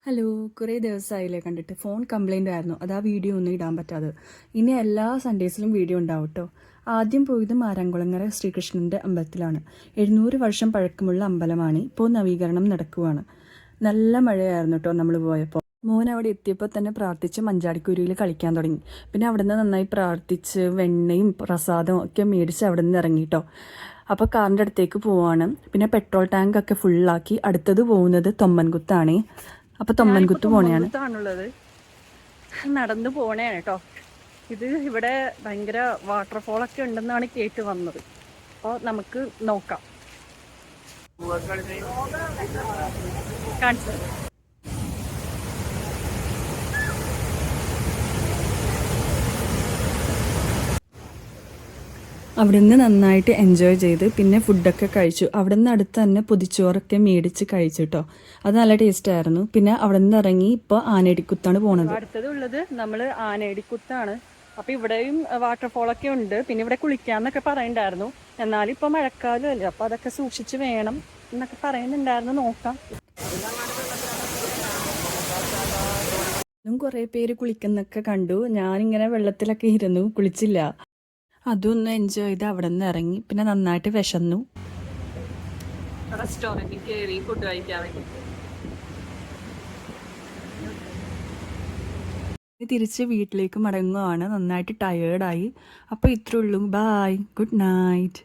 Hello, കുറേ ദിവസമായില്ലേ കണ്ടിട്ട്. Phone complaint ആയിരുന്നു, അതാ വീഡിയോ ഒന്നും ഇടാൻ പറ്റാതെ. ഇനി എല്ലാ സൺഡേസിലും വീഡിയോ ഉണ്ടാവും കേട്ടോ. ആദ്യം പോയത് മാരാങ്കുളങ്ങര ശ്രീകൃഷ്ണൻ്റെ അമ്പലത്തിലാണ്. 700 വർഷം പഴക്കമുള്ള അമ്പലമാണ്. ഇപ്പോൾ നവീകരണം നടക്കുവാണ്. നല്ല മഴയായിരുന്നു കേട്ടോ നമ്മൾ പോയപ്പോൾ. മോൻ അവിടെ എത്തിയപ്പോൾ തന്നെ പ്രാർത്ഥിച്ച് മഞ്ചാടിക്കുരുവിൽ കളിക്കാൻ തുടങ്ങി. പിന്നെ അവിടെ നിന്ന് നന്നായി പ്രാർത്ഥിച്ച് വെണ്ണയും പ്രസാദവും ഒക്കെ മേടിച്ച് അവിടെ നിന്ന് ഇറങ്ങി കേട്ടോ. അപ്പോൾ കാറിൻ്റെ അടുത്തേക്ക് പോവാണ്. പിന്നെ പെട്രോൾ ടാങ്ക് ഒക്കെ ഫുള്ളാക്കി അടുത്തത് പോകുന്നത് തൊമ്മൻകുത്താണ്. അപ്പോൾ തൊമ്മൻകുത്ത് പോണെയാണ്. നടന്നു പോണേയാണ് കേട്ടോ. ഇത് ഇവിടെ ഭയങ്കര വാട്ടർഫോളൊക്കെ ഉണ്ടെന്നാണ് കേട്ട് വന്നത്. അപ്പോൾ നമുക്ക് നോക്കാം. കാണിച്ചു അവിടുന്ന് നന്നായിട്ട് എൻജോയ് ചെയ്ത് പിന്നെ ഫുഡൊക്കെ കഴിച്ചു. അവിടുന്ന് അടുത്ത് തന്നെ പൊതിച്ചോറൊക്കെ മേടിച്ച് കഴിച്ചു കേട്ടോ. അത് നല്ല ടേസ്റ്റ് ആയിരുന്നു. പിന്നെ അവിടെ നിന്ന് ഇറങ്ങി ഇപ്പോൾ ആനേടിക്കുത്താണ് പോണത്. അടുത്തതുള്ളത് നമ്മൾ ആനേടിക്കുത്താണ്. അപ്പോൾ ഇവിടെയും വാട്ടർഫോളൊക്കെ ഉണ്ട്. പിന്നെ ഇവിടെ കുളിക്കാന്നൊക്കെ പറയുന്നുണ്ടായിരുന്നു. എന്നാലും ഇപ്പോൾ മഴക്കാലമല്ലേ, അപ്പോൾ അതൊക്കെ സൂക്ഷിച്ച് വേണം എന്നൊക്കെ പറയുന്നുണ്ടായിരുന്നു. നോക്കാം. കുറേ പേര് കുളിക്കുന്നൊക്കെ കണ്ടു. ഞാനിങ്ങനെ വെള്ളത്തിലൊക്കെ ഇരുന്നു, കുളിച്ചില്ല. അതൊന്ന് എൻജോയ് ചെയ്ത് അവിടെ നിന്ന് ഇറങ്ങി. പിന്നെ നന്നായിട്ട് വിശന്നു. റെസ്റ്റോറൻറ്റിൽ കയറി ഫുഡ് കഴിക്കാൻ വേണ്ടി തിരിച്ച് വീട്ടിലേക്ക് മടങ്ങുകയാണ്. നന്നായിട്ട് ടയേർഡായി. അപ്പോൾ ഇത്രേ ഉള്ളൂ. Bye, good night.